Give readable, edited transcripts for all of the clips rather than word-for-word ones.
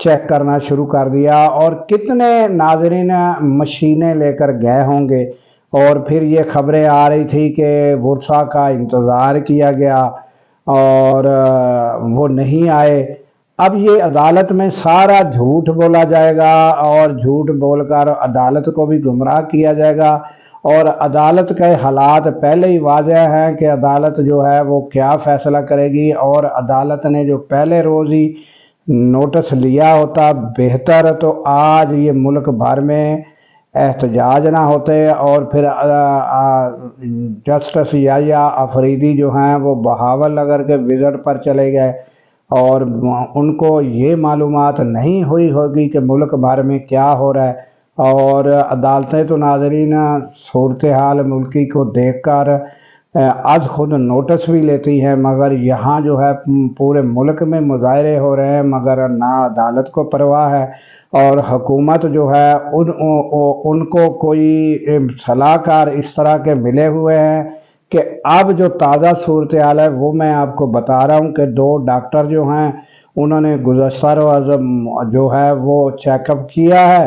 Check کرنا شروع کر دیا، اور کتنے ناظرین مشینیں لے کر گئے ہوں گے، اور پھر یہ خبریں آ رہی تھی کہ ورثہ کا انتظار کیا گیا اور وہ نہیں آئے۔ اب یہ عدالت میں سارا جھوٹ بولا جائے گا، اور جھوٹ بول کر عدالت کو بھی گمراہ کیا جائے گا، اور عدالت کے حالات پہلے ہی واضح ہیں کہ عدالت جو ہے وہ کیا فیصلہ کرے گی، اور عدالت نے جو پہلے روز ہی نوٹس لیا ہوتا بہتر، تو آج یہ ملک بھر میں احتجاج نہ ہوتے، اور پھر جسٹس یحییٰ آفریدی جو ہیں وہ بہاول نگر کے وزٹ پر چلے گئے، اور ان کو یہ معلومات نہیں ہوئی ہوگی کہ ملک بھر میں کیا ہو رہا ہے۔ اور عدالتیں تو ناظرین صورتحال ملکی کو دیکھ کر از خود نوٹس بھی لیتی ہیں، مگر یہاں جو ہے پورے ملک میں مظاہرے ہو رہے ہیں، مگر نہ عدالت کو پرواہ ہے، اور حکومت جو ہے ان کو کوئی صلاح کار اس طرح کے ملے ہوئے ہیں کہ اب جو تازہ صورتحال ہے وہ میں آپ کو بتا رہا ہوں کہ 2 ڈاکٹر جو ہیں انہوں نے گزشتہ روز جو ہے وہ چیک اپ کیا ہے،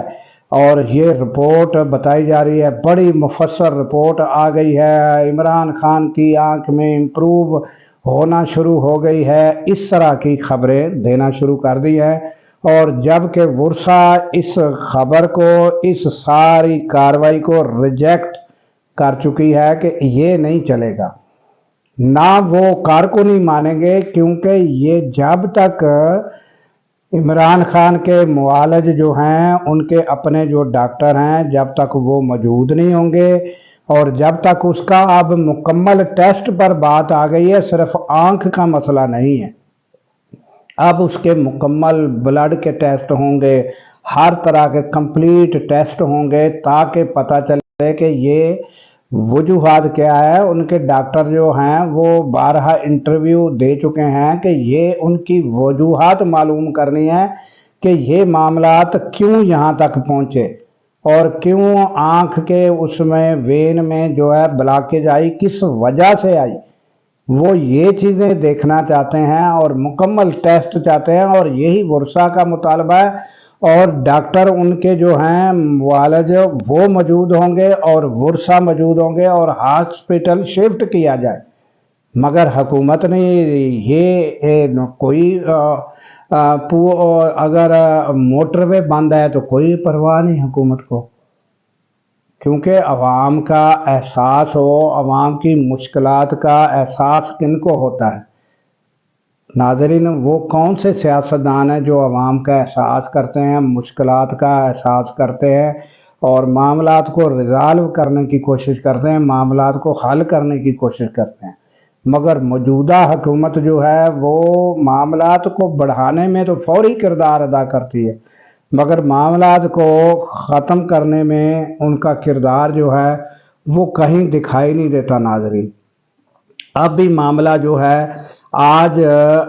اور یہ رپورٹ بتائی جا رہی ہے، بڑی مفصل رپورٹ آ گئی ہے، عمران خان کی آنکھ میں امپروو ہونا شروع ہو گئی ہے، اس طرح کی خبریں دینا شروع کر دی ہے۔ اور جب کہ ورثہ اس خبر کو، اس ساری کارروائی کو ریجیکٹ کر چکی ہے کہ یہ نہیں چلے گا، نہ وہ کارکنی مانیں گے، کیونکہ یہ جب تک عمران خان کے معالج جو ہیں ان کے اپنے جو ڈاکٹر ہیں جب تک وہ موجود نہیں ہوں گے، اور جب تک اس کا اب مکمل ٹیسٹ پر بات آ گئی ہے، صرف آنکھ کا مسئلہ نہیں ہے، اب اس کے مکمل بلڈ کے ٹیسٹ ہوں گے، ہر طرح کے کمپلیٹ ٹیسٹ ہوں گے، تاکہ پتہ چلے کہ یہ وجوہات کیا ہے۔ ان کے ڈاکٹر جو ہیں وہ بارہا انٹرویو دے چکے ہیں کہ یہ ان کی وجوہات معلوم کرنی ہے کہ یہ معاملات کیوں یہاں تک پہنچے، اور کیوں آنکھ کے اس میں وین میں جو ہے بلاکیج آئی، کس وجہ سے آئی، وہ یہ چیزیں دیکھنا چاہتے ہیں اور مکمل ٹیسٹ چاہتے ہیں، اور یہی ورثہ کا مطالبہ ہے، اور ڈاکٹر ان کے جو ہیں معالج وہ موجود ہوں گے، اور ورثہ موجود ہوں گے، اور ہاسپٹل شفٹ کیا جائے۔ مگر حکومت نے یہ کوئی اگر موٹر وے بند ہے تو کوئی پرواہ نہیں حکومت کو، کیونکہ عوام کا احساس ہو، عوام کی مشکلات کا احساس کن کو ہوتا ہے؟ ناظرین، وہ کون سے سیاستدان ہیں جو عوام کا احساس کرتے ہیں، مشکلات کا احساس کرتے ہیں، اور معاملات کو ریزالو کرنے کی کوشش کرتے ہیں، معاملات کو حل کرنے کی کوشش کرتے ہیں؟ مگر موجودہ حکومت جو ہے وہ معاملات کو بڑھانے میں تو فوری کردار ادا کرتی ہے، مگر معاملات کو ختم کرنے میں ان کا کردار جو ہے وہ کہیں دکھائی نہیں دیتا۔ ناظرین، اب بھی معاملہ جو ہے آج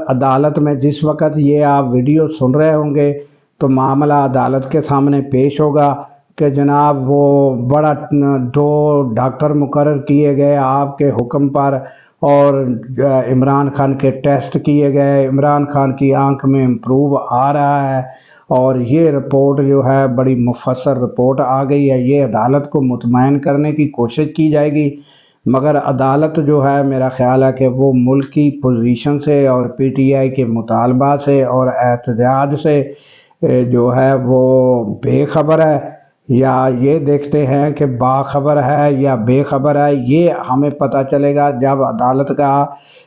عدالت میں، جس وقت یہ آپ ویڈیو سن رہے ہوں گے تو معاملہ عدالت کے سامنے پیش ہوگا کہ جناب وہ بڑا 2 ڈاکٹر مقرر کیے گئے آپ کے حکم پر، اور عمران خان کے ٹیسٹ کیے گئے، عمران خان کی آنکھ میں امپروو آ رہا ہے، اور یہ رپورٹ جو ہے بڑی مفصل رپورٹ آ گئی ہے، یہ عدالت کو مطمئن کرنے کی کوشش کی جائے گی، مگر عدالت جو ہے میرا خیال ہے کہ وہ ملک کی پوزیشن سے اور پی ٹی آئی کے مطالبہ سے اور احتجاج سے جو ہے وہ بے خبر ہے، یا یہ دیکھتے ہیں کہ باخبر ہے یا بے خبر ہے، یہ ہمیں پتہ چلے گا جب عدالت کا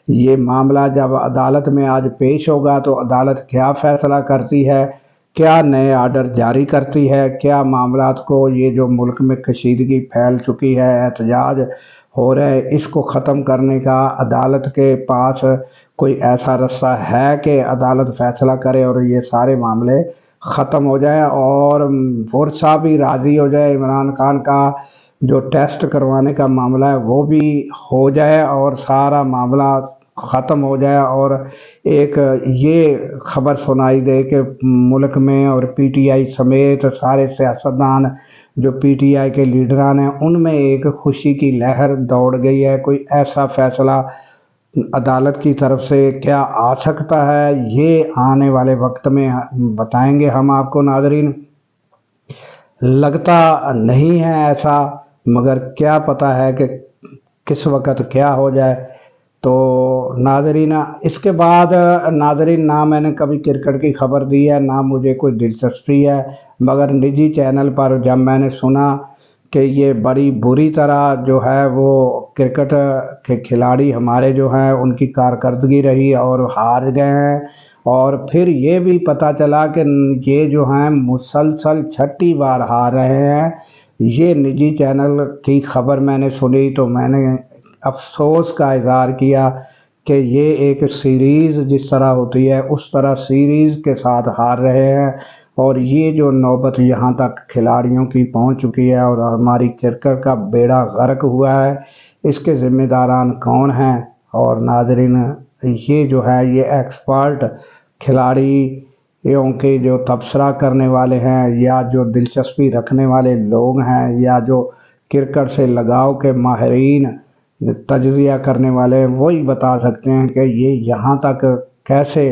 یہ معاملہ جب عدالت میں آج پیش ہوگا تو عدالت کیا فیصلہ کرتی ہے، کیا نئے آرڈر جاری کرتی ہے، کیا معاملات کو، یہ جو ملک میں کشیدگی پھیل چکی ہے، احتجاج ہو رہے، اس کو ختم کرنے کا عدالت کے پاس کوئی ایسا رستہ ہے کہ عدالت فیصلہ کرے اور یہ سارے معاملے ختم ہو جائے، اور ورثہ بھی راضی ہو جائے، عمران خان کا جو ٹیسٹ کروانے کا معاملہ ہے وہ بھی ہو جائے، اور سارا معاملہ ختم ہو جائے، اور ایک یہ خبر سنائی دے کہ ملک میں اور پی ٹی آئی سمیت سارے سیاستدان جو پی ٹی آئی کے لیڈران ہیں ان میں ایک خوشی کی لہر دوڑ گئی ہے، کوئی ایسا فیصلہ عدالت کی طرف سے کیا آ سکتا ہے، یہ آنے والے وقت میں بتائیں گے ہم آپ کو ناظرین۔ لگتا نہیں ہے ایسا، مگر کیا پتہ ہے کہ کس وقت کیا ہو جائے۔ تو ناظرین اس کے بعد ناظرین نہ میں نے کبھی کرکٹ کی خبر دی ہے، نہ مجھے کوئی دلچسپی ہے، مگر نجی چینل پر جب میں نے سنا کہ یہ بڑی بری طرح جو ہے وہ کرکٹ کے کھلاڑی ہمارے جو ہیں ان کی کارکردگی رہی اور ہار گئے ہیں، اور پھر یہ بھی پتہ چلا کہ یہ جو ہیں مسلسل چھٹی بار ہار رہے ہیں، یہ نجی چینل کی خبر میں نے سنی تو میں نے افسوس کا اظہار کیا کہ یہ ایک سیریز جس طرح ہوتی ہے اس طرح سیریز کے ساتھ ہار رہے ہیں، اور یہ جو نوبت یہاں تک کھلاڑیوں کی پہنچ چکی ہے اور ہماری کرکٹ کا بیڑا غرق ہوا ہے، اس کے ذمہ داران کون ہیں؟ اور ناظرین یہ جو ہے یہ ایکسپرٹ کھلاڑیوں کے جو تبصرہ کرنے والے ہیں یا جو دلچسپی رکھنے والے لوگ ہیں یا جو کرکٹ سے لگاؤ کے ماہرین تجزیہ کرنے والے، وہی بتا سکتے ہیں کہ یہ یہاں تک کیسے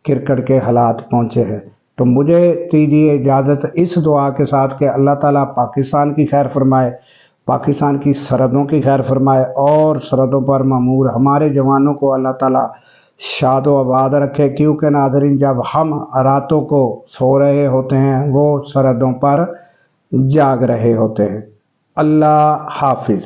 کرکٹ کے حالات پہنچے ہیں۔ تو مجھے دیجیے اجازت اس دعا کے ساتھ کہ اللہ تعالیٰ پاکستان کی خیر فرمائے، پاکستان کی سرحدوں کی خیر فرمائے، اور سرحدوں پر مامور ہمارے جوانوں کو اللہ تعالیٰ شاد و آباد رکھے، کیونکہ ناظرین جب ہم راتوں کو سو رہے ہوتے ہیں وہ سرحدوں پر جاگ رہے ہوتے ہیں۔ اللہ حافظ۔